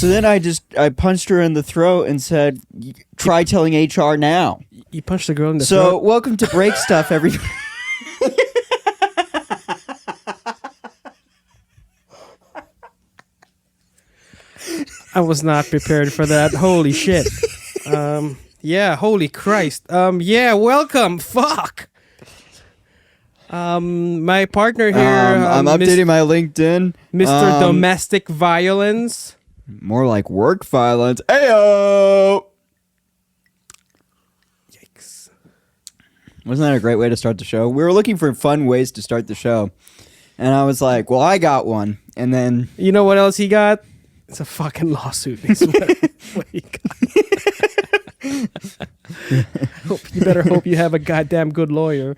So then I punched her in the throat and said, "Try telling HR now." You punched the girl in the So throat? welcome to Breakstuff, everybody. I was not prepared for that. Holy shit. Yeah, holy Christ. Yeah, welcome. Fuck. My partner here. I'm updating my LinkedIn. Mr. Domestic Violence. More like work violence. Ayo! Yikes. Wasn't that a great way to start the show? We were looking for fun ways to start the show. And I was like, well, I got one. And then... You know what else he got? It's a fucking lawsuit. Is what he got. You better hope you have a goddamn good lawyer.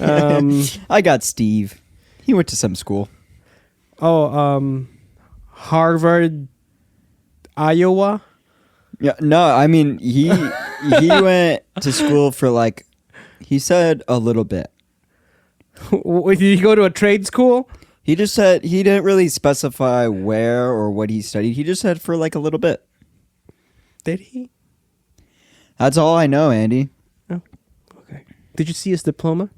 I got Steve. He went to some school. Harvard, Iowa. Yeah, no, I mean he went to school for like, he said a little bit. Did you go to a trade school? He just said he didn't really specify where or what he studied. He just said for like a little bit. Did he? That's all I know, Andy. Oh, okay. Did you see his diploma?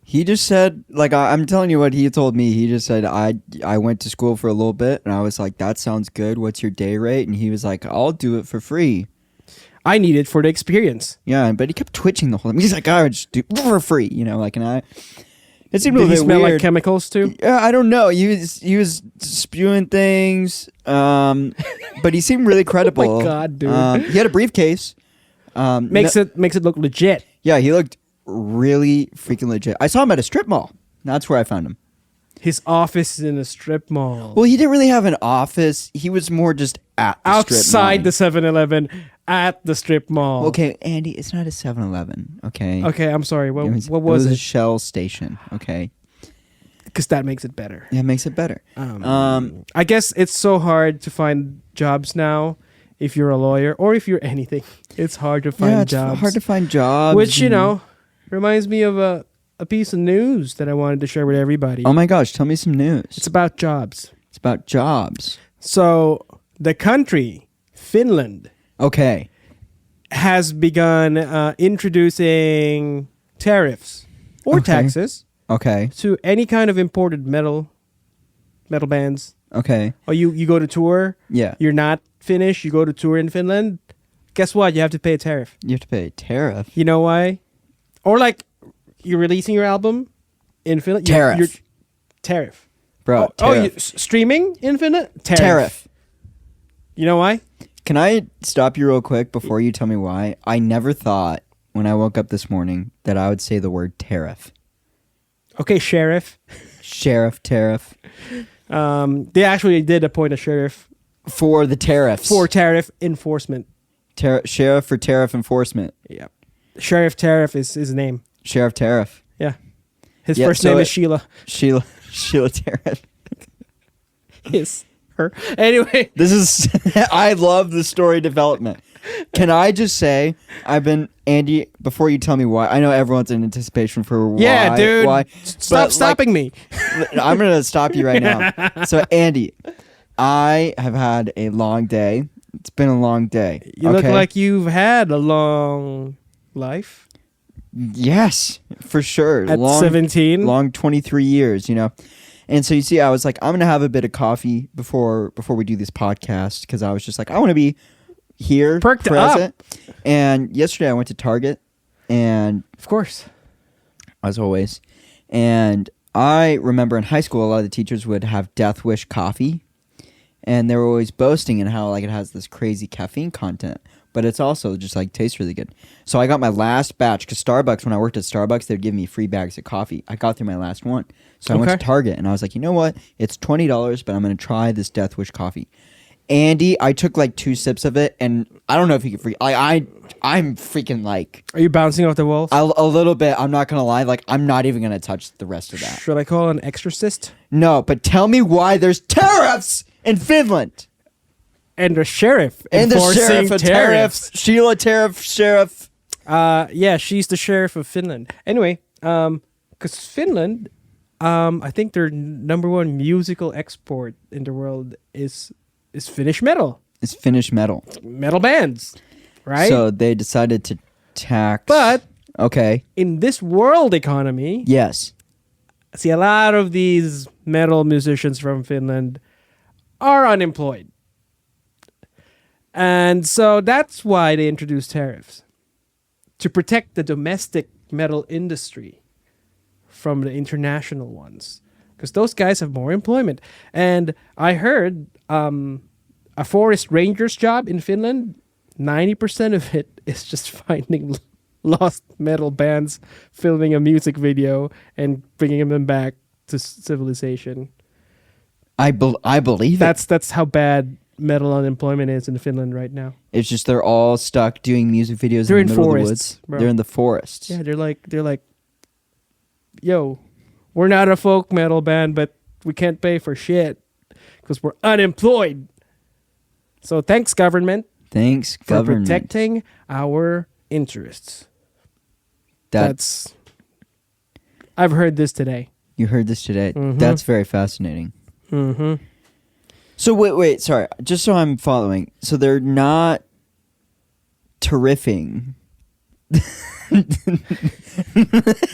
He just said, like, I'm telling you what he told me. He just said, I went to school for a little bit, and I was like, that sounds good. What's your day rate? And he was like, I'll do it for free. I need it for the experience. Yeah, but he kept twitching the whole time. He's like, I would just do it for free, you know, like, and I... It seemed a Did little he bit smell weird. like chemicals too? Yeah, I don't know. He was spewing things, but he seemed really credible. Oh my God, dude. He had a briefcase. Makes it look legit. Yeah, he looked really freaking legit. I saw him at a strip mall. That's where I found him. His office is in a strip mall. Well, he didn't really have an office. He was more just at the outside the strip 7-Eleven at the strip mall. mall. Okay, Andy, it's not a 7-Eleven, okay? Okay, I'm sorry. What was a it? Shell station, okay? Because that makes it better. Yeah, it makes it better. I guess it's so hard to find jobs now if you're a lawyer or if you're anything. It's hard to find jobs. It's hard to find jobs. Which, you know, reminds me of a piece of news that I wanted to share with everybody. Oh my gosh, tell me some news. It's about jobs. It's about jobs. So the country, Finland, Okay. has begun introducing tariffs or Okay. taxes Okay. to any kind of imported metal bands. Okay. Or you go to tour, Yeah. you're not Finnish, you go to tour in Finland, guess what? You have to pay a tariff. You have to pay a tariff. You know why? Or like you're releasing your album in Finland. Tariff. Tariff. Bro, tariff. Streaming in Finland? Tariff. You know why? Can I stop you real quick before you tell me why? I never thought when I woke up this morning that I would say the word tariff. Okay, sheriff. Sheriff, tariff. They actually did appoint a sheriff For the tariffs. for tariff enforcement. Sheriff for tariff enforcement. Yeah. Sheriff Tariff is his name. Sheriff Tariff. Yeah. His Yeah, first so name it- is Sheila. Sheila Tariff. His. Her. Anyway. This is... I love the story development. Can I just say, Andy, before you tell me why, I know everyone's in anticipation for why. Yeah, dude. Why, Stop stopping me. I'm going to stop you right now. So, Andy, I have had a long day. It's been a long day. You look like you've had a long life. Yes, for sure. At 17? Long 23 years, you know. And so you see, I was like, I'm going to have a bit of coffee before we do this podcast because I was just like, I want to be here, Perked present. up. And yesterday I went to Target, and Of course. as always, and I remember in high school a lot of the teachers would have Death Wish coffee, and they were always boasting in how like it has this crazy caffeine content, but it's also just like tastes really good. So I got my last batch because Starbucks, when I worked at Starbucks, they'd give me free bags of coffee. I got through my last one, so I went to Target and I was like, you know what? It's $20, but I'm gonna try this Death Wish coffee. Andy, I took like 2 sips of it, and I don't know if you can I'm freaking like... Are you bouncing off the walls? A little bit, I'm not going to lie. Like, I'm not even going to touch the rest of that. Should I call an exorcist? No, but tell me why there's tariffs in Finland. And the sheriff And the enforcing sheriff of tariffs. Sheila Tariff, sheriff. Yeah, she's the sheriff of Finland. Anyway, because Finland, I think their number one musical export in the world is is Finnish metal. It's Finnish metal. Metal bands, right? So they decided to tax. But okay, in this world economy, yes, see, a lot of these metal musicians from Finland are unemployed. And so that's why they introduced tariffs, to protect the domestic metal industry from the international ones, because those guys have more employment. And I heard a forest ranger's job in Finland, 90% of it is just finding lost metal bands, filming a music video, and bringing them back to civilization. I believe That's how bad metal unemployment is in Finland right now. it's just they're all stuck doing music videos They're in the in middle forests, of the woods. bro. They're in the forests. Yeah, they're like, yo, we're not a folk metal band, but we can't pay for shit because we're unemployed. So thanks, government, Thanks, for government. protecting our interests. That's I've heard this today. You heard this today. Mhm. That's very fascinating. Mm-hmm. So wait, sorry. Just so I'm following. So they're not tariffing.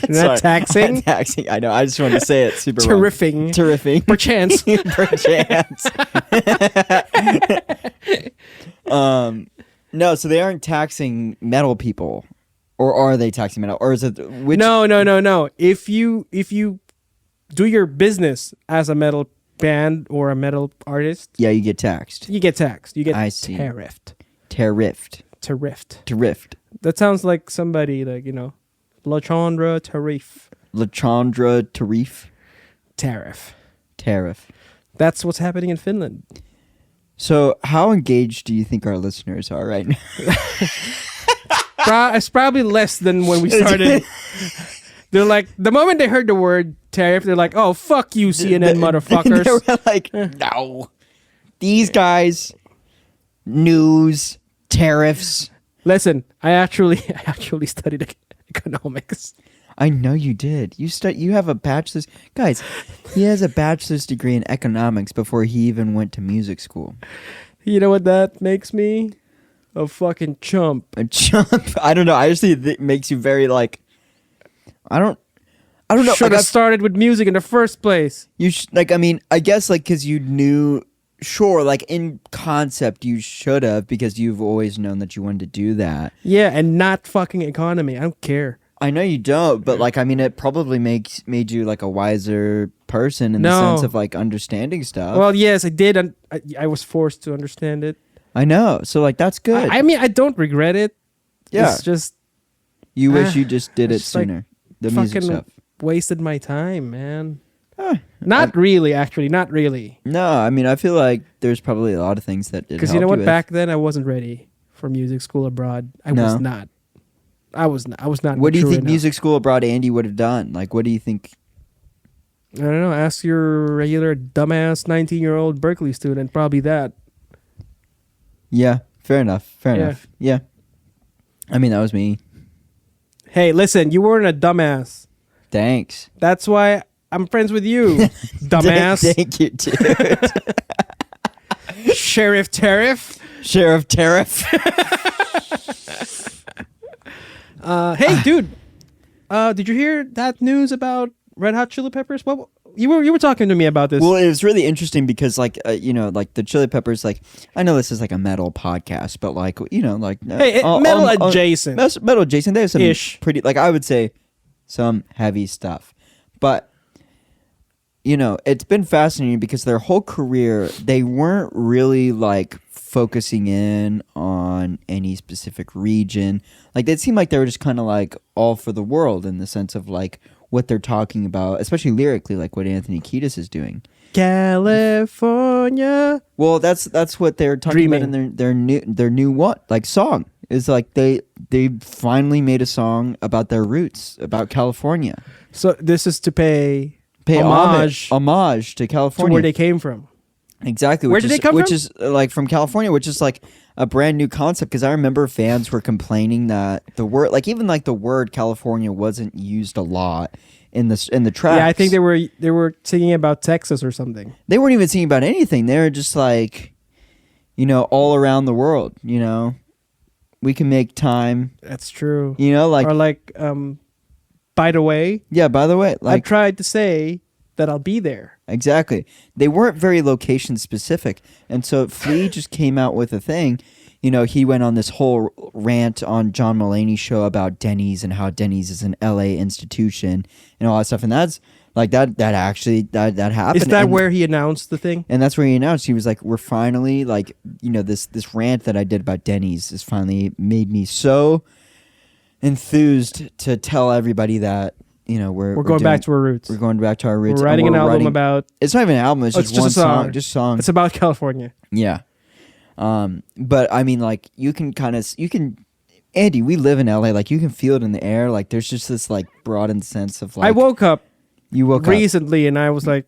Not taxing? Not taxing. I know. I just wanted to say it super Terrifing. wrong. Tariffing. Perchance. Perchance. No, so they aren't taxing metal people. Or are they taxing metal? Or is it which No. If you do your business as a metal band or a metal artist, Yeah, you get taxed. you get taxed. You get I see. tariffed. Tariffed. Tariffed. That sounds like somebody like, La Chandra Tariff. Lachandra Tarif. Tariff. That's what's happening in Finland. So how engaged do you think our listeners are right now? It's probably less than when we started. They're like, the moment they heard the word tariff, they're like, oh, fuck you, CNN motherfuckers. They were like, no. These guys, news, tariffs. Listen, I actually studied economics. I know you did. You have a bachelor's. Guys, he has a bachelor's degree in economics before he even went to music school. You know what that makes me? A fucking chump. A chump. I don't know. I just think it makes you very like. I don't know. Should Like, have started with music in the first place. I guess like because you knew. Sure, like in concept, you should have because you've always known that you wanted to do that. Yeah, and not fucking economy. I don't care. I know you don't, but like it probably made you like a wiser person in the No. sense of like understanding stuff. Well, yes, I did. And I was forced to understand it. I know, so like that's good. I mean, I don't regret it. Yeah. It's just You wish you just did it it's like sooner. The music fucking stuff. wasted my time, man. Ah, Not really, actually. Not really. no, I mean I feel like there's probably a lot of things that did. Because you know what? Back then, I wasn't ready for music school abroad. I No. was not. I was not. What do you mature think enough. music school abroad Andy would have done? Like, what do you think? I don't know. Ask your regular dumbass 19-year-old Berkeley student. Probably that. Yeah, fair enough. Yeah. Yeah. I mean that was me. Hey, listen. You weren't a dumbass. Thanks. That's why I'm friends with you, dumbass. Thank you, dude. Sheriff Tariff. Sheriff Tariff. Hey, dude. Did you hear that news about Red Hot Chili Peppers? What you were talking to me about this? Well, it was really interesting because, like, like the Chili Peppers, like, I know this is like a metal podcast, but like, Hey, metal adjacent. Metal adjacent. They have some Ish. pretty, like, I would say, some heavy stuff, but it's been fascinating because their whole career they weren't really like focusing in on any specific region. Like, it seemed like they were just kind of like all for the world in the sense of like what they're talking about, especially lyrically, like what Anthony Kiedis is doing. California. Well, that's what they're talking about in their new what like song is like they finally made a song about their roots, about California. So this is to pay homage to to California, where they came from. Exactly. Where did they come which from? is like from California, which is like a brand new concept. Because I remember fans were complaining that the word, like even like the word California, wasn't used a lot in the tracks. Yeah, I think they were singing about Texas or something. They weren't even singing about anything. They were just like, you know, all around the world, you know. We can make time. That's true. You know, like... Or like, by the way. Yeah, by the way. Like, I tried to say that I'll be there. Exactly. They weren't very location specific. And so Flea just came out with a thing. You know, he went on this whole rant on John Mulaney's show about Denny's and how Denny's is an LA institution and all that stuff. And that's like that actually happened. Is that and, where he announced the thing? And that's where he announced. He was like, we're finally like, you know, this rant that I did about Denny's has finally made me so enthused to tell everybody that, you know, we're going back to our roots. We're going back to our roots. We're writing an album about... It's not even an album. It's just one song. Just song. It's about California. Yeah. But I mean, like, Andy, we live in LA. Like, you can feel it in the air. Like, there's just this, like, broadened sense of, like... I woke up recently and I was like,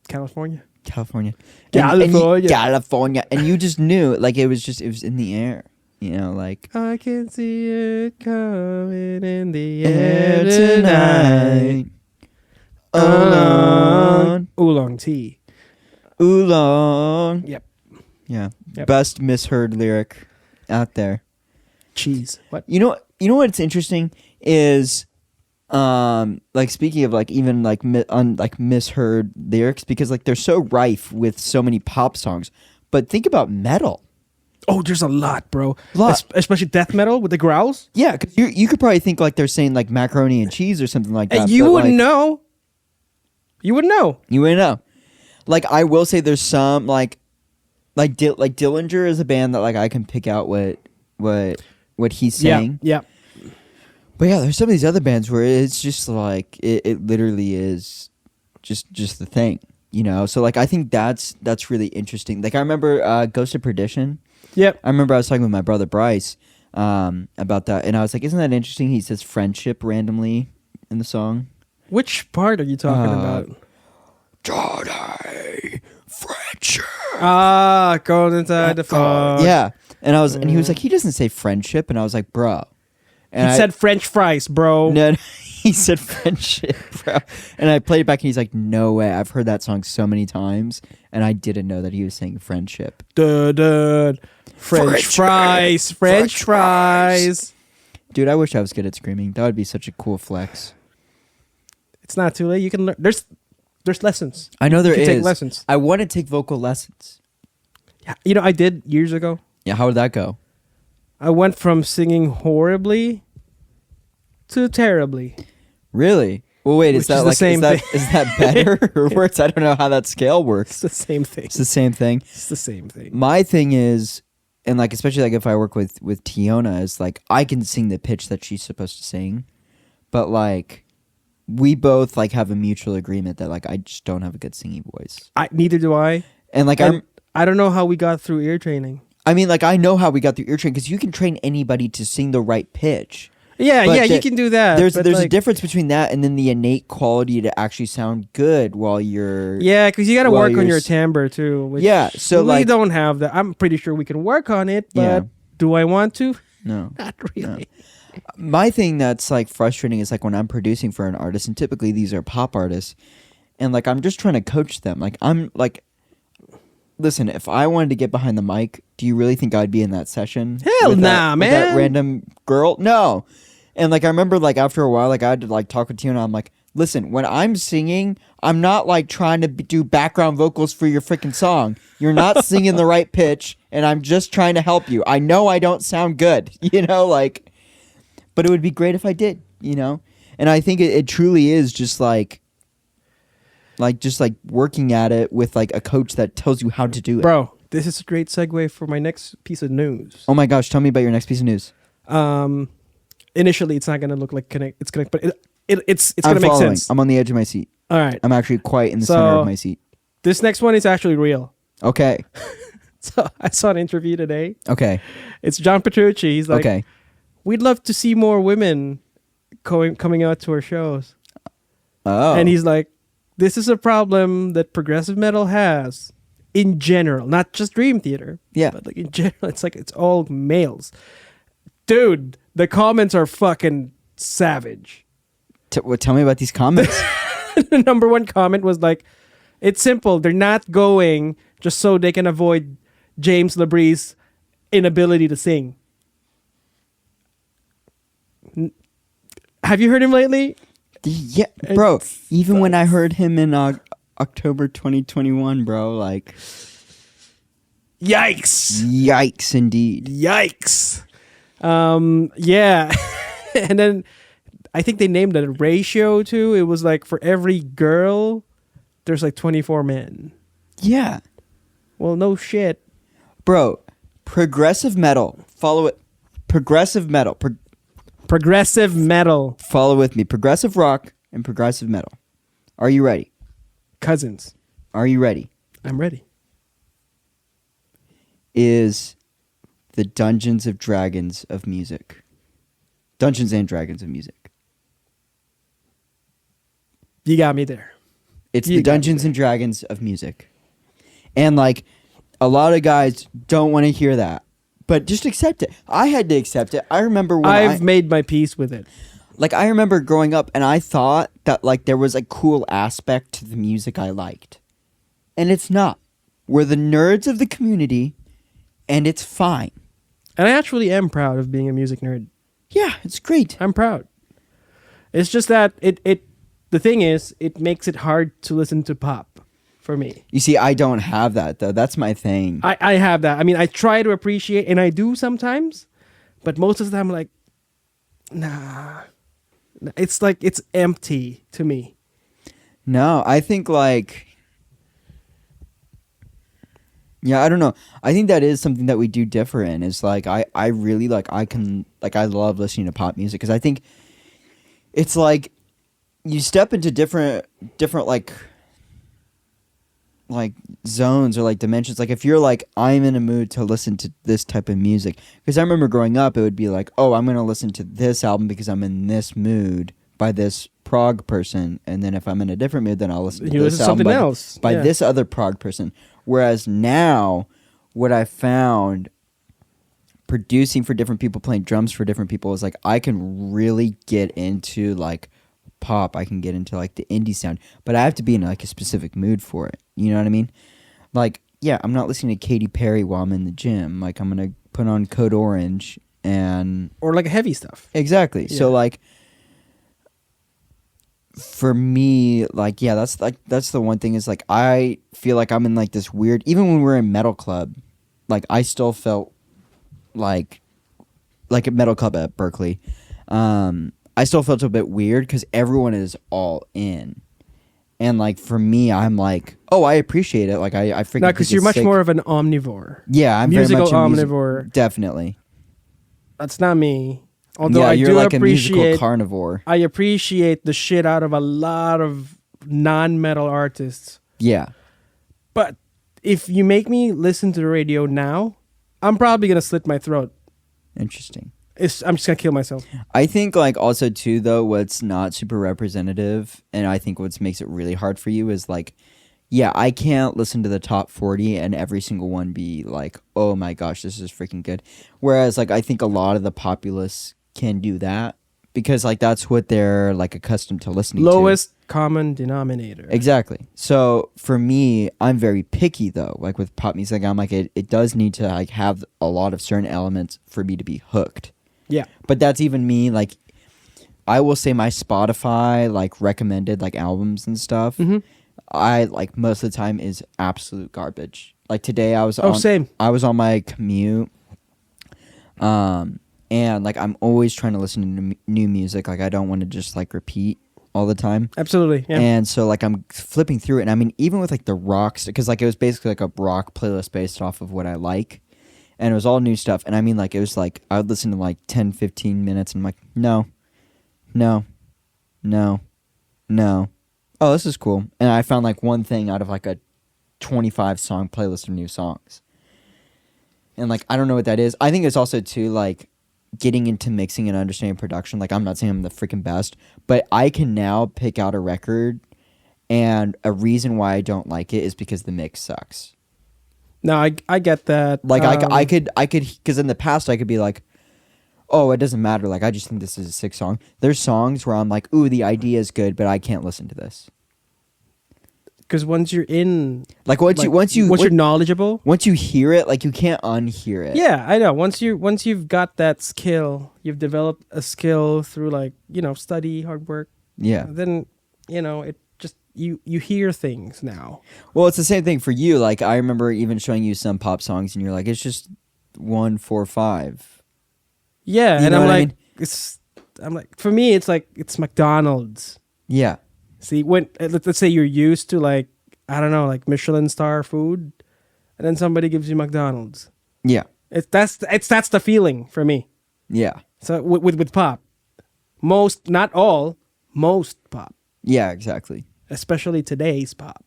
California. California. California. And you just knew, like, it was in the air. You know, like... I can see it coming in the air tonight. Oolong tea. Oolong. Yep. Yeah. Yep. Best misheard lyric out there. Cheese. What? You know what's interesting is... like speaking of like even like misheard lyrics, because like they're so rife with so many pop songs, but think about metal. Oh, there's a lot, bro. Especially death metal with the growls. Yeah, because you could probably think like they're saying like macaroni and cheese or something like that. And you wouldn't know. You wouldn't know. You wouldn't know. Like, I will say there's some like Dillinger is a band that like I can pick out what he's saying. Yeah. But yeah, there's some of these other bands where it's just like it literally is just the thing, you know. So like I think that's really interesting. Like I remember Ghost of Perdition. Yep. I remember I was talking with my brother Bryce about that, and I was like, "Isn't that interesting?" He says friendship randomly in the song. Which part are you talking about? Johnny, friendship. Going inside the fog. Yeah, and he was like, he doesn't say friendship, and I was like, bro. And he said French fries, bro. No, he said friendship, bro. And I played it back, and he's like, no way. I've heard that song so many times, and I didn't know that he was saying friendship. French fries. Dude, I wish I was good at screaming. That would be such a cool flex. It's not too late. You can learn. There's lessons. I know there is. Take lessons. I want to take vocal lessons. Yeah, you know, I did years ago. Yeah, how did that go? I went from singing horribly to terribly. Really? Well, wait, is that better or worse? I don't know how that scale works. It's the same thing. It's the same thing. It's the same thing. My thing is, and like especially like if I work with Tiona, is like I can sing the pitch that she's supposed to sing, but like we both like have a mutual agreement that like I just don't have a good singing voice. Neither do I. And like I don't know how we got through ear training. I mean, like I know how we got through ear training because you can train anybody to sing the right pitch. Yeah, you can do that. There's like, a difference between that and then the innate quality to actually sound good while you're... Yeah, because you got to work on your timbre too. Which so we don't have that. I'm pretty sure we can work on it, but do I want to? No. Not really. No. My thing that's like frustrating is like when I'm producing for an artist, and typically these are pop artists, and like I'm just trying to coach them. Like I'm like... Listen, if I wanted to get behind the mic, do you really think I'd be in that session? Hell nah, man. With that random girl? No. And like I remember like after a while, like I had to like talk with Tiona. I'm like, listen, when I'm singing, I'm not like trying to do background vocals for your freaking song. You're not singing the right pitch, and I'm just trying to help you. I know I don't sound good, you know, like, but it would be great if I did, you know. And I think it truly is just like working at it with like a coach that tells you how to do it. Bro, this is a great segue for my next piece of news. Oh my gosh, tell me about your next piece of news. Initially, it's not going to look like it's going to, but it's going to make sense. I'm on the edge of my seat. All right. I'm actually quite in the center of my seat. This next one is actually real. Okay. So I saw an interview today. Okay. It's John Petrucci. He's like, okay, we'd love to see more women coming out to our shows. Oh. And he's like, this is a problem that progressive metal has in general, not just Dream Theater. Yeah. But like in general, it's like it's all males. Dude, the comments are fucking savage. Tell me about these comments. The number one comment was like, it's simple. They're not going just so they can avoid James Labree's inability to sing. Have you heard him lately? Yeah, bro. Even when I heard him in October 2021, bro, like, yikes, indeed. Yikes. Yeah. And then I think they named a ratio too. It was like for every girl, there's like 24 men. Yeah. Well, no shit. Bro, progressive metal. Follow it. Progressive metal. Progressive metal. Follow with me. Progressive rock and progressive metal. Are you ready? Cousins. Are you ready? I'm ready. Is the Dungeons and Dragons of music. Dungeons and Dragons of music. You got me there. It's the Dungeons and Dragons of music. And like, a lot of guys don't want to hear that. But just accept it. I had to accept it. I remember when I've made my peace with it. Like, I remember growing up and I thought that like there was a cool aspect to the music I liked. And it's not. We're the nerds of the community and it's fine. And I actually am proud of being a music nerd. Yeah, it's great. I'm proud. It's just that the thing is, it makes it hard to listen to pop for me. You see, I don't have that though. That's my thing. I have that. I mean, I try to appreciate, and I do sometimes, but most of the time I'm like, nah. It's like, it's empty to me. No, I think like, yeah, I don't know. I think that is something that we do differ in. Is like, I really like, I love listening to pop music because I think it's like you step into different like zones or like dimensions. Like if you're like, I'm in a mood to listen to this type of music, because I remember growing up it would be like, oh, I'm gonna listen to this album because I'm in this mood by this prog person, and then if I'm in a different mood then I'll listen to this album by this other prog person. Whereas now what I found producing for different people, playing drums for different people, is like I can really get into like pop, I can get into like the indie sound, but I have to be in like a specific mood for it. You know what I mean? Like, yeah, I'm not listening to Katy Perry while I'm in the gym. Like, I'm gonna put on Code Orange and or like heavy stuff. Exactly. Yeah. So like, for me, like, yeah, that's the one thing is like I feel like I'm in like this weird. Even when we were in metal club, like I still felt like a metal club at Berkeley. I still felt a bit weird because everyone is all in. And, like, for me, I'm like, oh, I appreciate it. Like, I freaking... No, because you're much more of an omnivore. Yeah, I'm musical very much omnivore. Definitely. That's not me. Although yeah, I you're do like appreciate, a musical carnivore. I appreciate the shit out of a lot of non-metal artists. Yeah. But if you make me listen to the radio now, I'm probably going to slit my throat. Interesting. I'm just going to kill myself. I think, like, also, too, though, what's not super representative, and I think what makes it really hard for you is, like, yeah, I can't listen to the top 40 and every single one be like, oh, my gosh, this is freaking good. Whereas, like, I think a lot of the populace can do that because, like, that's what they're, like, accustomed to listening to. Lowest common denominator. Exactly. So, for me, I'm very picky, though. Like, with pop music, I'm like, it does need to, like, have a lot of certain elements for me to be hooked. Yeah. But that's even me, like, I will say my Spotify, like, recommended, like, albums and stuff, I, like, most of the time is absolute garbage. Like, today I was same. I was on my commute, and, like, I'm always trying to listen to new music. Like, I don't want to just, like, repeat all the time. Absolutely, yeah. And so, like, I'm flipping through it, and I mean, even with, like, the rocks, because, like, it was basically, like, a rock playlist based off of what I like. And it was all new stuff. And I mean, like, it was like, I would listen to like 10, 15 minutes. And I'm like, no. Oh, this is cool. And I found like one thing out of like a 25 song playlist of new songs. And like, I don't know what that is. I think it's also too like getting into mixing and understanding production. Like, I'm not saying I'm the freaking best, but I can now pick out a record. And a reason why I don't like it is because the mix sucks. No, I get that. Like, I could, because in the past I could be like, oh, it doesn't matter. Like, I just think this is a sick song. There's songs where I'm like, ooh, the idea is good, but I can't listen to this. Because once you're in, Like once you're knowledgeable, once you hear it, like you can't unhear it. yeah, I know. Once you've got that skill, you've developed a skill through like study, hard work. Yeah. Then it just you hear things now. Well, it's the same thing for you. Like I remember even showing you some pop songs, and you're like, it's just 1, 4, 5. Yeah, You and know I'm what I like, mean? I'm like, for me, it's like it's McDonald's. Yeah. See, when let's say you're used to like I don't know, like Michelin star food, and then somebody gives you McDonald's. Yeah. That's the feeling for me. Yeah. So with pop, most not all, most pop, Yeah. Exactly. especially today's pop.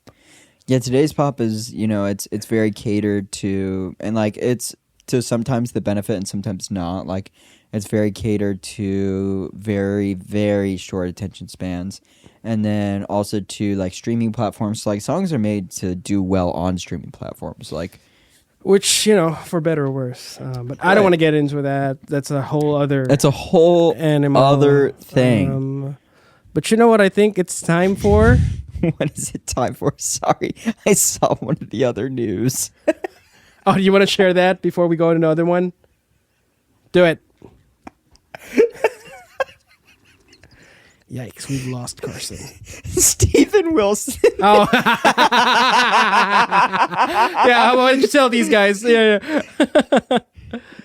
Yeah. Today's pop is it's very catered to, and like it's to sometimes the benefit and sometimes not. Like it's very catered to very very short attention spans. And then also to like streaming platforms. So, like songs are made to do well on streaming platforms. Like, Which for better or worse. But I don't want to get into that. That's a whole other. it's a whole animal. other thing. But you know what I think it's time for? What is it time for? Sorry, I saw one of the other news. Oh, do you want to share that before we go to another one? Do it. Yikes, we've lost Carson. Stephen Wilson. Oh. Yeah, why don't you tell these guys? Yeah.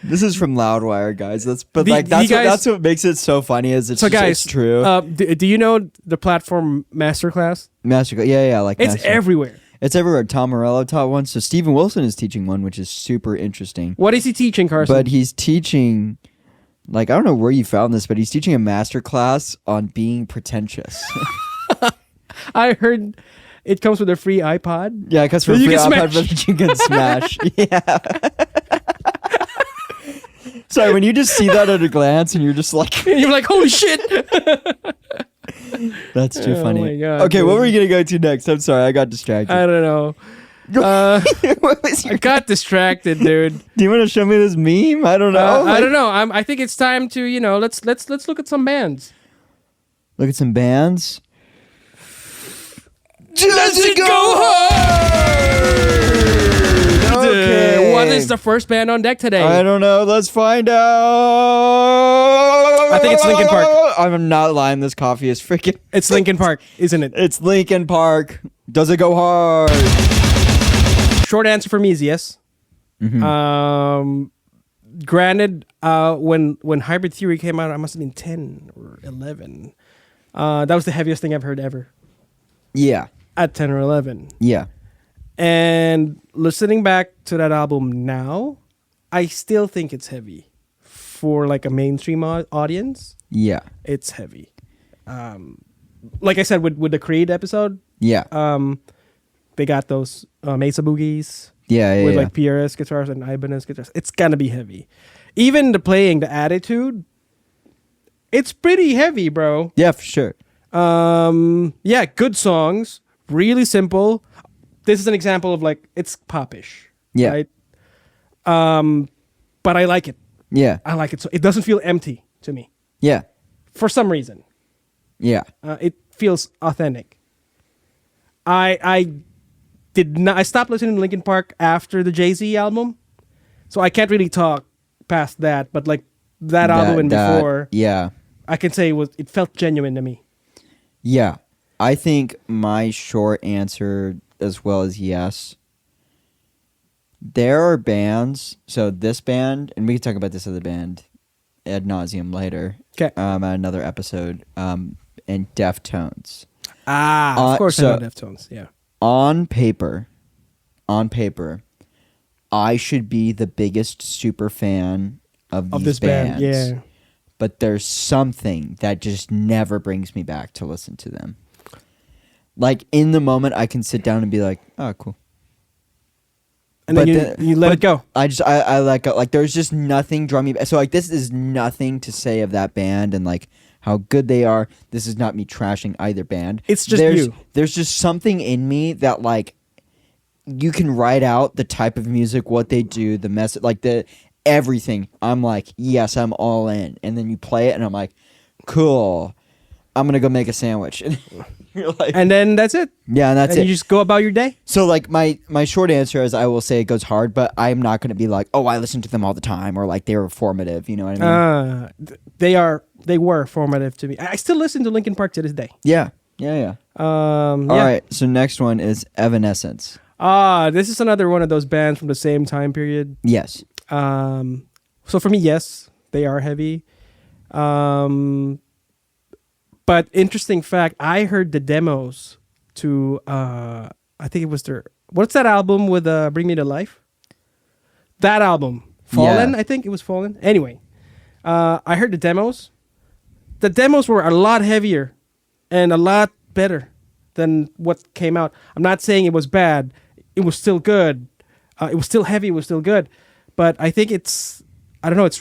This is from Loudwire, guys. That's what makes it so funny. Is it's So, just, guys, it's true. do you know the platform Masterclass? Masterclass, yeah, like It's everywhere. It's everywhere. Tom Morello taught one, so Stephen Wilson is teaching one, which is super interesting. What is he teaching, Carson? But he's teaching, like, I don't know where you found this, but he's teaching a master class on being pretentious. I heard it comes with a free iPod. Yeah, because for a You free can iPod, smash. you can smash. Yeah. Sorry, when you just see that at a glance and you're just like, You're like, holy shit. that's too Oh funny. my God, Okay, what dude. were you going to go to next? I'm sorry, I got distracted. I don't know. What was I your- got distracted, dude. Do you want to show me this meme? I don't know. I don't know. I think it's time to let's look at some bands. Look at some bands. Does it go hard? Okay. What is the first band on deck today? I don't know. Let's find out. I think it's Linkin Park. I'm not lying. This coffee is freaking. It's Linkin Park, isn't it? It's Linkin Park. Does it go hard? Short answer for me is yes. Granted, when Hybrid Theory came out, I must have been 10 or 11. That was the heaviest thing I've heard ever. Yeah. At 10 or 11. Yeah. And listening back to that album now, I still think it's heavy. For like a mainstream audience, Yeah. it's heavy. Like I said with the Creed episode, Yeah. they got those Mesa Boogies Yeah. with like PRS guitars and Ibanez guitars. It's gonna be heavy. Even the playing, the attitude, it's pretty heavy, bro. Yeah, for sure. Yeah, good songs, really simple. This is an example of like it's popish. Yeah. Right? But I like it. Yeah. I like it. So it doesn't feel empty to me Yeah. for some reason. Yeah. It feels authentic. I did not. I stopped listening to Linkin Park after the Jay-Z album, so I can't really talk past that. But like that album and before, Yeah. I can say it felt genuine to me. Yeah. I think my short answer as well is yes. There are bands, so this band, and we can talk about this other band ad nauseum later. 'Kay. At another episode. And Deftones. Of course so- I know Deftones. Yeah. On paper, I should be the biggest super fan of these this bands. band, yeah. But there's something that just never brings me back to listen to them. Like in the moment, I can sit down and be like, "Oh, cool." And But then you let it go. I let go. Like there's just nothing drawing me back. So like this is nothing to say of that band and like how good they are. This is not me trashing either band. It's just you. There's just something in me that like you can write out the type of music, what they do, the message, like the everything. I'm like, yes, I'm all in. And then you play it and I'm like, cool. I'm gonna go make a sandwich. And you're like, And then that's it. yeah, and that's And it. you just go about your day. So like my short answer is I will say it goes hard, but I'm not gonna be like, oh, I listen to them all the time, or like they were formative. You know what I mean? They were formative to me. I still listen to Linkin Park to this day. Yeah. All Yeah. right. So next one is Evanescence. This is another one of those bands from the same time period. Yes. So for me, yes, they are heavy. But interesting fact, I heard the demos to I think it was their what's that album with Bring Me to Life? That album. Fallen, Yeah. I think it was Fallen. Anyway, I heard the demos. The demos were a lot heavier and a lot better than what came out. I'm not saying it was bad. It was still good. It was still heavy. It was still good. But I think it's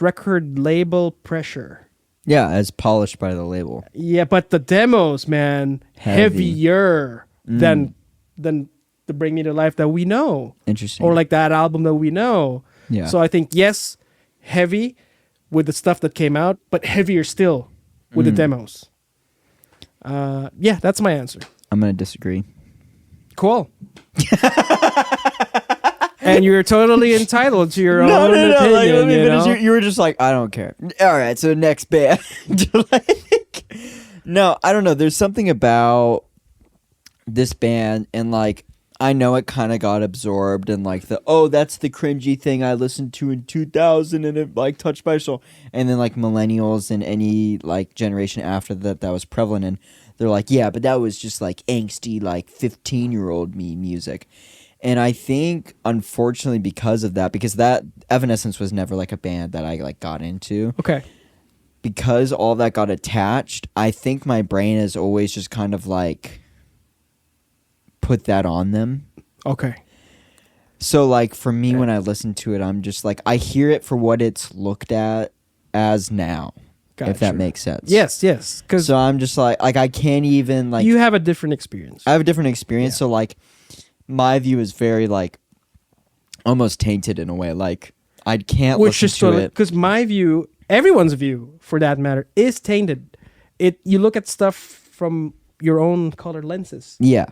record label pressure. Yeah, as polished by the label. Yeah, but the demos, man, Heavy. heavier than the Bring Me to Life that we know. Interesting. Or like that album that we know. Yeah. So I think, yes, heavy with the stuff that came out, but heavier still with the demos. Yeah, that's my answer. I'm gonna disagree. Cool. And you're totally entitled to your own opinion. Like, let me you finish. know? You were just like, I don't care. All right, so next band. Like, no, I don't know. There's something about this band, and like, I know it kind of got absorbed, and like that's the cringy thing I listened to in 2000, and it like touched my soul. And then like millennials and any like generation after that was prevalent, and they're like, yeah, but that was just like angsty, like 15-year-old me music. And I think, unfortunately, because of that, because that Evanescence was never like a band that I like got into. Okay. Because all that got attached, I think my brain has always just kind of like put that on them. Okay. So like for me, when I listen to it, I'm just like, I hear it for what it's looked at as now. If that makes sense. Yes. Because So I'm just like I can't even like. you have a different experience. I have a different experience, Yeah. so like my view is very like almost tainted in a way. Like I can't Which is listen to it. because my view, everyone's view for that matter, is tainted. You look at stuff from your own colored lenses. Yeah,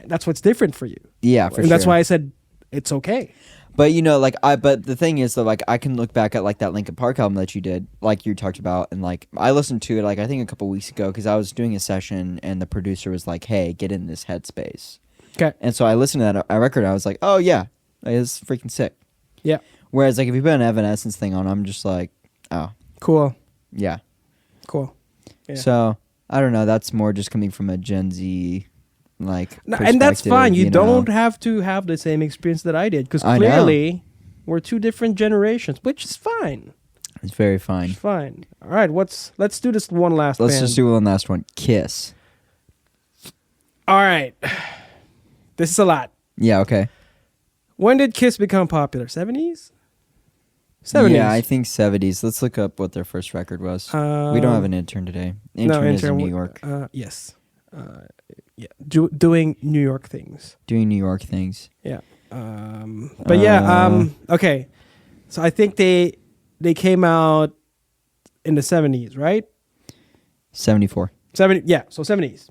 That's what's different for you. yeah, for And sure. that's why I said it's okay. But you know, like but the thing is though, like I can look back at like that Linkin Park album that you did, like you talked about, and like I listened to it like I think a couple weeks ago because I was doing a session and the producer was like, "Hey, get in this headspace." Okay. And so I listened to that record and I was like, "Oh yeah, it's freaking sick." Yeah. Whereas like if you put an Evanescence thing on, I'm just like, "Oh Cool. yeah." Cool. Yeah. So I don't know. That's more just coming from a Gen Z like, No, and that's perspective, fine. You know? don't have to have the same experience that I did because I know. clearly we're two different generations, which is fine. It's very fine. It's fine. All right, let's do this one last. Let's band. just do one last one. Kiss. All right, this is a lot. Yeah. Okay. When did Kiss become popular? 70s? 70s. Yeah, I think 70s. Let's look up what their first record was. We don't have an intern today. Intern is in New York. Yes. Yeah, doing New York things. Doing New York things. Yeah. But yeah. Okay. So I think they came out in the 70s, right? 74. 70. Yeah. So 70s.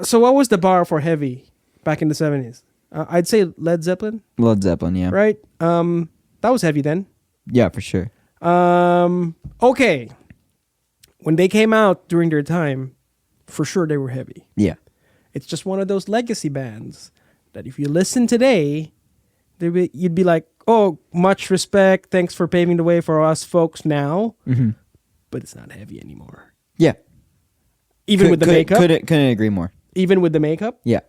So what was the bar for heavy back in the 70s? I'd say Led Zeppelin, Led Zeppelin, yeah. right? That was heavy then. Yeah, for sure. Okay. When they came out during their time, for sure they were heavy. Yeah. It's just one of those legacy bands that if you listen today, you'd be like, oh, much respect. Thanks for paving the way for us folks now. Mm-hmm. But it's not heavy anymore. Yeah. Even with the makeup. Couldn't agree more. Even with the makeup. Yeah.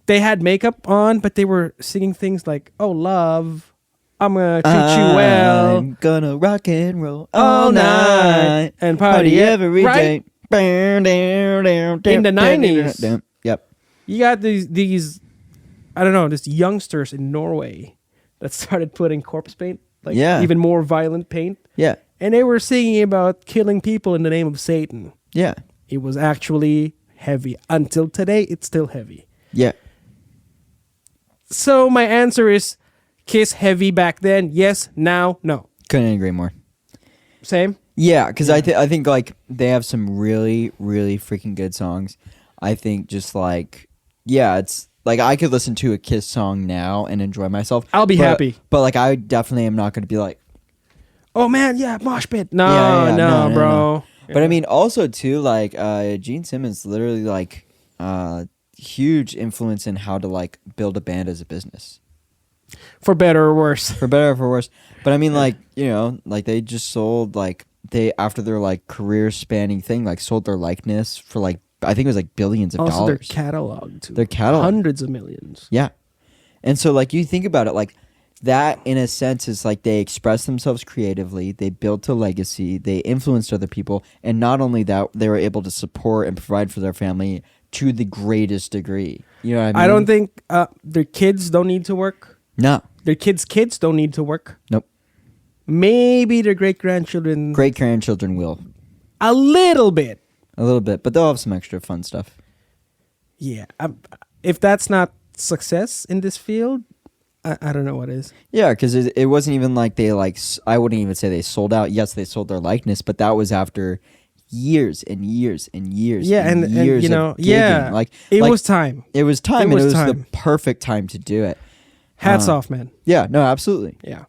They had makeup on, but they were singing things like, oh, love, I'm going to treat you well. I'm gonna rock and roll all night and party every right? day. In the 90s. Yep. You got these, I don't know, these youngsters in Norway that started putting corpse paint, like even more violent paint. Yeah. And they were singing about killing people in the name of Satan. Yeah. It was actually heavy. Until today, it's still heavy. Yeah. So my answer is Kiss heavy back then. Yes. Now, no. Couldn't agree more. Same? Yeah, because I think like they have some really, really freaking good songs. I think just like, yeah, it's like I could listen to a Kiss song now and enjoy myself. I'll be happy. But like I definitely am not going to be like, oh man, yeah, mosh pit. No, Yeah, no, bro. no. But I mean, also too, like Gene Simmons literally like huge influence in how to like build a band as a business. For better or worse. For better or for worse. But I mean, like, you know, like they just sold like they after their like career spanning thing, like sold their likeness for like I think it was like billions of Also dollars. their catalog too. Their catalog. Hundreds of millions. Yeah. And so like you think about it, like that in a sense is like they expressed themselves creatively, they built a legacy, they influenced other people, and not only that, they were able to support and provide for their family to the greatest degree. You know what I mean? I don't think their kids don't need to work. No. Their kids' kids don't need to work. Nope. Maybe their great-grandchildren. Great-grandchildren will. A little bit. A little bit, but they'll have some extra fun stuff. Yeah. If that's not success in this field, I don't know what is. Yeah, because it wasn't even like they like, I wouldn't even say they sold out. Yes, they sold their likeness, but that was after years and years and years. Yeah, and years you know, of gigging. yeah. Like it like, was time. It was time, It and was it was time. the perfect time to do it. Hats off, man. Yeah, no, absolutely. Yeah.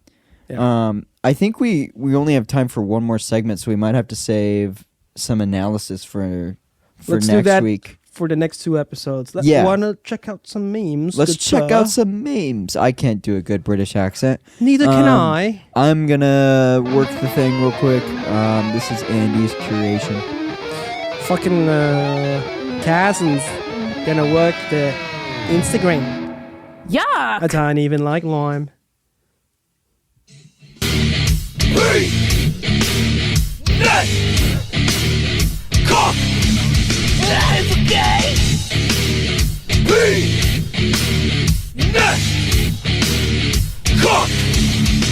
Yeah. I think we only have time for one more segment, so we might have to save some analysis for Let's next do that week. For the next 2 episodes. Yeah. Want to check out some memes? Let's Good check stuff. out some memes. I can't do a good British accent. Neither can I. I'm gonna work the thing real quick. This is Andy's curation. Fucking Carson's gonna work the Instagram. Yeah. I don't even like lime. Cock. That is okay. Cock.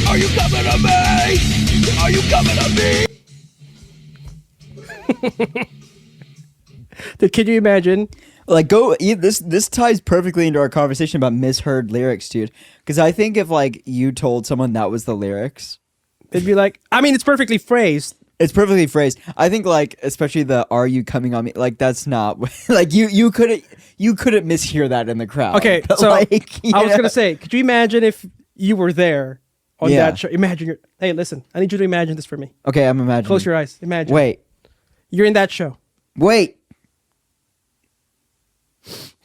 Are you coming to me? Are you coming to me? Can you imagine? Like, this ties perfectly into our conversation about misheard lyrics, dude. Because I think if like you told someone that was the lyrics, They'd be like, I mean, it's perfectly phrased. it's perfectly phrased. I think like especially the "Are you coming on me?" Like that's not like you couldn't mishear that in the crowd. Okay, But, so like, I was gonna say, could you imagine if you were there on Yeah. that show? Imagine hey, listen, I need you to imagine this for me. Okay, I'm imagining. Close your eyes. Imagine. Wait. You're in that show.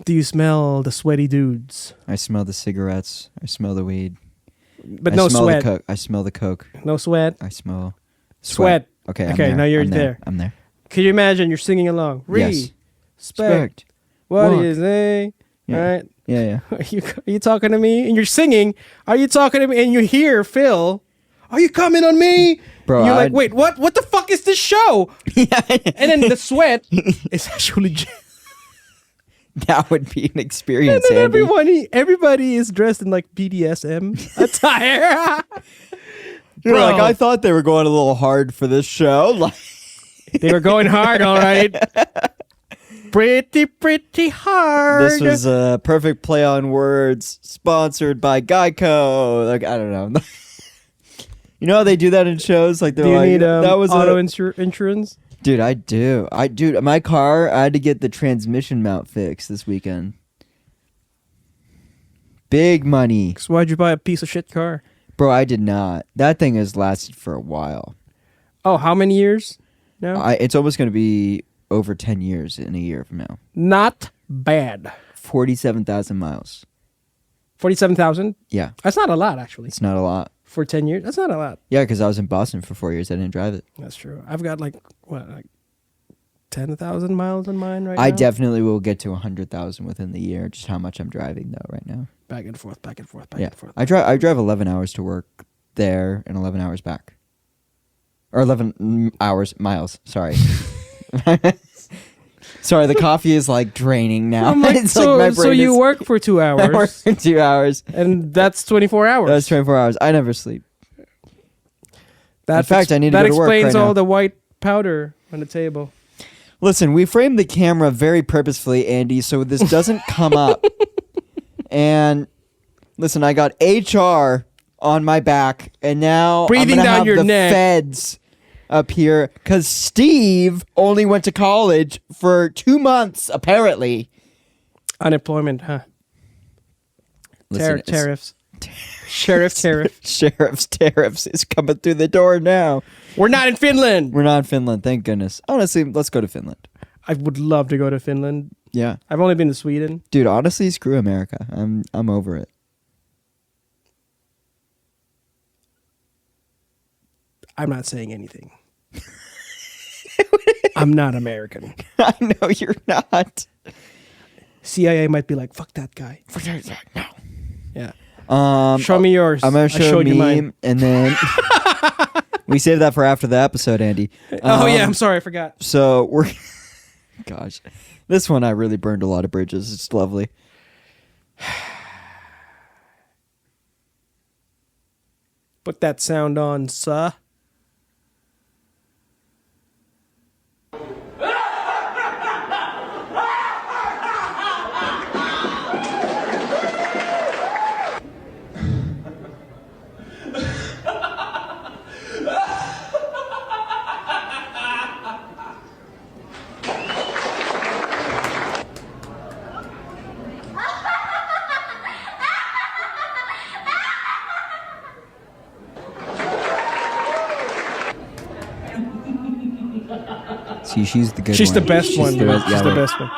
Do you smell the sweaty dudes? I smell the cigarettes. I smell the weed. But I no smell sweat. The coke. I smell the coke. No sweat. I smell Sweat. Okay. Okay, I'm now you're I'm there. I'm there. Can you imagine you're singing along? Yes. Respect. What Walk. is it? Yeah. All right. Yeah. Are you talking to me? And you're singing. Are you talking to me? And you hear Phil. Are you coming on me? Bro, And you're like, I'd- wait, what? What the fuck is this show? Yeah. And then the sweat is actually. That would be an And experience, then Andy. everybody is dressed in like BDSM attire. You're Bro. like, I thought they were going a little hard for this show. Like, They were going hard, all right. Pretty hard. this was a perfect play on words, sponsored by Geico. Like, I don't know. You know how they do that in shows? Like, they're Do you like, need that was auto a... insurance? Dude, I do. Dude, my car, I had to get the transmission mount fixed this weekend. Big money. So why'd you buy a piece of shit car? Bro, I did not. That thing has lasted for a while. Oh, how many years now? It's almost going to be over 10 years in a year from now. Not bad. 47,000 miles. 47,000? Yeah, That's not a lot, actually. it's not a lot. For 10 years? That's not a lot. Yeah, because I was in Boston for 4 years. I didn't drive it. That's true. I've got like 10,000 miles on mine right now? I definitely will get to 100,000 within the year. Just how much I'm driving though right now. Back and forth, back and forth, back Yeah, and forth. I drive 11 hours to work there and 11 hours back, or 11 miles. Sorry. Sorry, the coffee is like draining now. I'm like, It's so, my so brain you is- work for 2 I work hours, for 2 hours. and that's 24 hours. That's 24 hours. I never sleep. That In fact, I need to that go to work explains right all now. the white powder on the table. Listen, we framed the camera very purposefully, Andy, so this doesn't come up. And listen, I got HR on my back, and now Breathing I'm gonna down have your the neck. feds up here because Steve only went to college for 2 months, apparently. Unemployment, huh? Listen, Tariffs. Sheriff tariff. Sheriff's tariffs is coming through the door now. We're not in Finland. We're not in Finland, thank goodness. Honestly, let's go to Finland. I would love to go to Finland. Yeah. I've only been to Sweden. Dude, honestly, screw America. I'm over it. I'm not saying anything. I'm not American. I know you're not. CIA might be like, fuck that guy. No. Yeah. Show me yours. I'm gonna show you you mine. meme, and then we saved that for after the episode, Andy. Oh yeah, I'm sorry, I forgot. So we're, gosh, this one I really burned a lot of bridges. It's lovely. Put that sound on, suh. See, she's the good She's one. the best one. The best, She's the right. best one.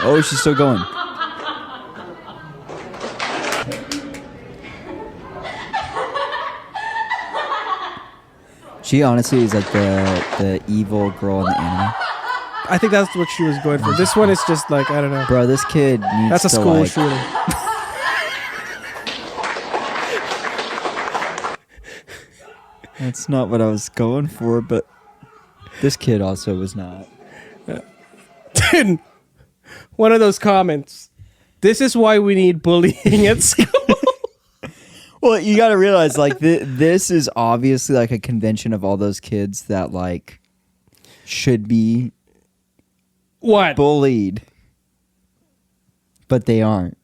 Oh, she's still going. She honestly is like the evil girl in the anime. I think that's what she was going for. This one is just like, I don't know. Bro, this kid needs That's a to school like, shooting. That's not what I was going for, but this kid also was not. Dude, one of those comments. This is why we need bullying at school. Well, you got to realize, like, this is obviously like a convention of all those kids that like should be What? bullied, but they aren't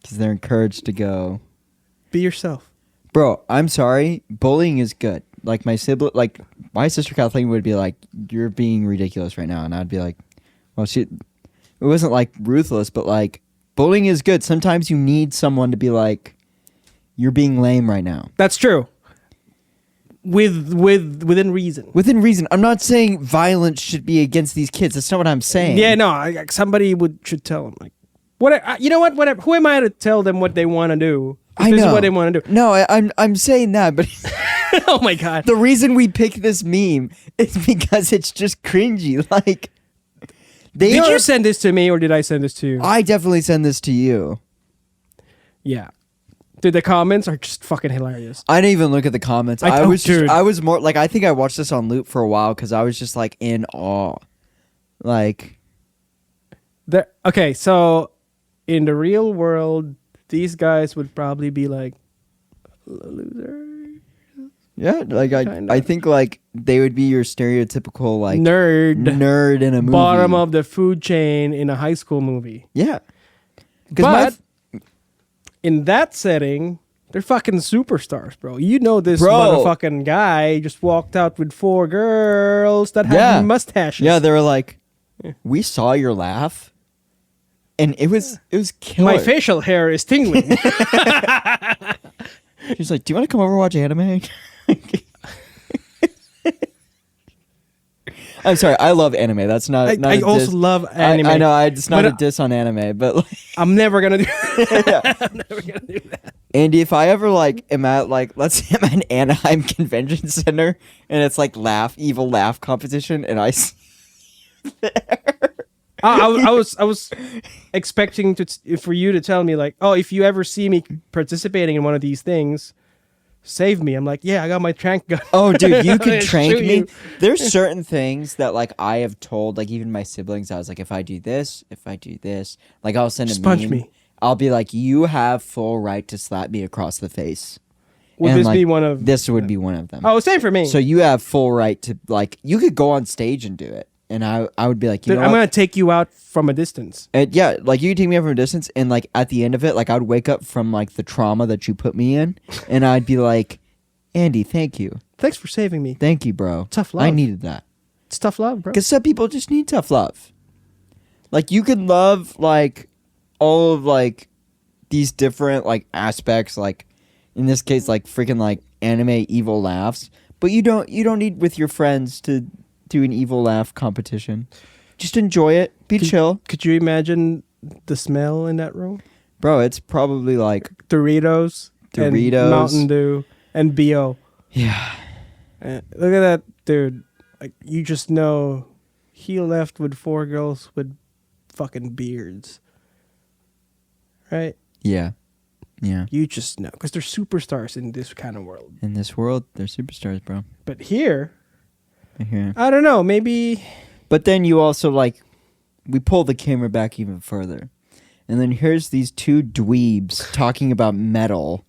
because they're encouraged to go. Be yourself. Bro, I'm sorry. Bullying is good. Like my sibling, like my sister Kathleen would be like, "You're being ridiculous right now," and I'd be like, "Well, it wasn't like ruthless, but like bullying is good. Sometimes you need someone to be like, you're being lame right now." That's true. Within reason. Within reason. I'm not saying violence should be against these kids. That's not what I'm saying. Yeah, no. Somebody should tell them like, you know what? Whatever. Who am I to tell them what they want to do? If I this know. is what they want to do. No, I'm saying that, but Oh my god. the reason we picked this meme is because it's just cringy. Like, Did you send this to me or did I send this to you? I definitely send this to you. Yeah. Dude, the comments are just fucking hilarious. I didn't even look at the comments. I was more like, I think I watched this on loop for a while because I was just like in awe. Like, Okay, so in the real world, these guys would probably be like loser. yeah, like Kinda. I think like they would be your stereotypical like nerd in a movie. bottom of the food chain in a high school movie. Yeah. But in that setting, they're fucking superstars, bro. You know this Bro. motherfucking guy just walked out with 4 girls that had mustaches. Yeah, they were like, we saw your laugh, and it was killer. My facial hair is tingling. She's like, "Do you want to come over and watch anime?" I'm sorry, I love anime. That's not. not I a also diss. love anime. I know. It's not But a diss on anime, but like, I'm never gonna do that. I'm never gonna do that. Andy, if I ever like am at like, let's say I'm at an Anaheim Convention Center and it's like evil laugh competition, and I see you there. I was expecting for you to tell me like, oh, if you ever see me participating in one of these things, save me. I'm like, yeah, I got my trank gun. Oh, dude, you could Shoot trank me. you. There's certain things that like I have told like even my siblings. I was like, if I do this, like I'll send Just a punch meme. me. I'll be like, you have full right to slap me across the face. Would And, this like, be one of? This would be one of them. Oh, same for me. So you have full right to like. You could go on stage and do it. and I would be like, you Dude, know I'm what? gonna take you out from a distance. And yeah, like you could take me out from a distance, and like at the end of it, like I would wake up from like the trauma that you put me in, and I'd be like, Andy, thank you, Thanks for saving me. thank you, bro. Tough love. I needed that It's tough love, bro. because some people just need tough love. Like you can love like all of like these different like aspects, like in this case, like freaking like anime evil laughs, but you don't need with your friends to do an evil laugh competition. Just enjoy it. Be chill. Could you imagine the smell in that room? Bro, it's probably like Doritos, and Mountain Dew, and BO. yeah. Look at that, dude. Like, you just know he left with 4 girls with fucking beards. Right? Yeah. Yeah. You just know. Because they're superstars in this kind of world. In this world, they're superstars, bro. But here, Yeah. I don't know. Maybe... But then you also like we pull the camera back even further. And then here's these two dweebs talking about metal.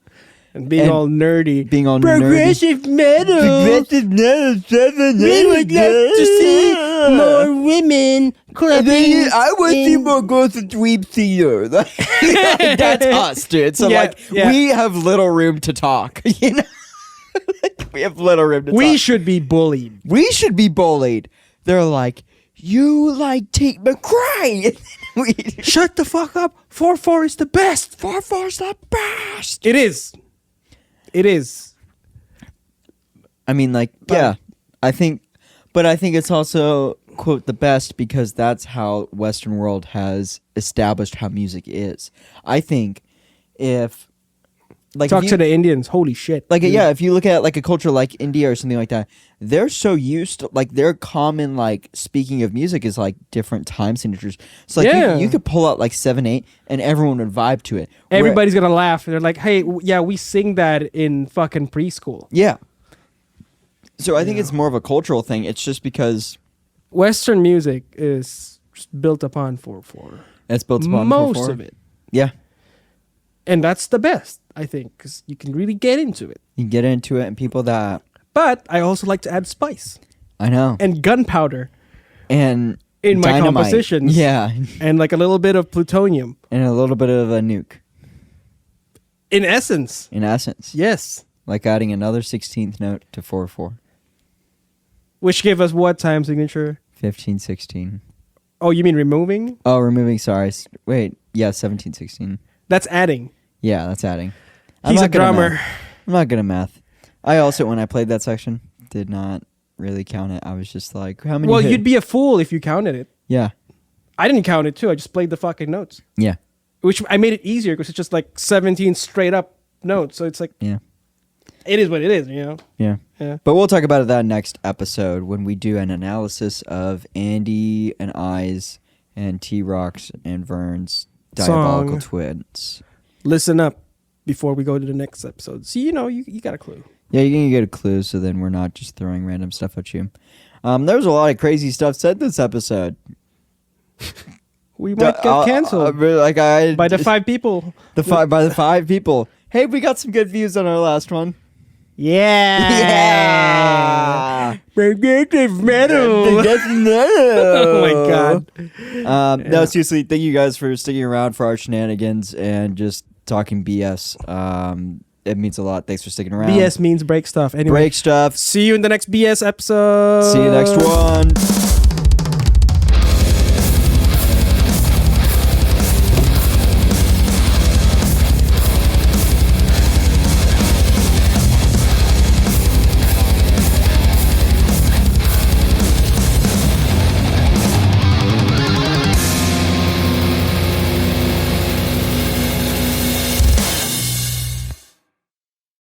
And being And all nerdy. Being all Progressive metal. Progressive metal. We would love to see more women clapping. I want to see in- more girls in dweeb theater. That's us, dude. So Yeah, like yeah. we have little room to talk. You know? We have little room to talk. We should be bullied. We should be bullied. They're like, you like Tate McRae. Shut the fuck up. 4-4 is the best. 4-4 is the best. It is. It is. I mean, like, yeah, I think it's also, quote, the best because that's how Western world has established how music is. I think if, like, Talk if to you- the Indians. Holy shit. like, dude. yeah, if you look at like a culture like India or something like that, they're so used to, like, their common, like, speaking of music is like different time signatures. So, like, Yeah. you could pull out like 7/8 and everyone would vibe to it. Everybody's gonna laugh. They're like, hey, yeah, we sing that in fucking preschool. Yeah. So I think it's more of a cultural thing. It's just because Western music is just built upon 4-4. it's built upon Most 4/4. of it. Yeah. And that's the best, I think, because you can really get into it. You get into it and people that But I also like to add spice I know and gunpowder and in my dynamite. compositions. Yeah. And like a little bit of plutonium. And a little bit of a nuke In essence. in essence. Yes. Like adding another 16th note to 4/4. Which gave us what time signature? 15, 16. Oh, you mean removing? Oh, removing, sorry. Wait, yeah, 17, 16. That's adding. Yeah, that's adding. I'm He's a not good at drummer. math. I'm not good at math. I also, when I played that section, did not really count it. I was just like, how many Well, hit- you'd be a fool if you counted it. Yeah. I didn't count it too. I just played the fucking notes. Yeah. Which I made it easier because it's just like 17 straight up notes. So it's like, Yeah. it is what it is, you know? Yeah. Yeah. But we'll talk about that next episode when we do an analysis of Andy and I's and T-Rock's and Vern's Diabolical Song. Twins. Listen up before we go to the next episode. See, you know, you got a clue. Yeah, you're going to get a clue so then we're not just throwing random stuff at you. There was a lot of crazy stuff said this episode. We might get canceled by the 5 people. By the 5 people. Hey, we got some good views on our last one. Yeah. Yeah. Progressive metal. Oh my God. No, seriously, thank you guys for sticking around for our shenanigans and just talking BS. It means a lot. Thanks for sticking around. BS means break stuff. Anyway, Break stuff. see you in the next BS episode. See you next one.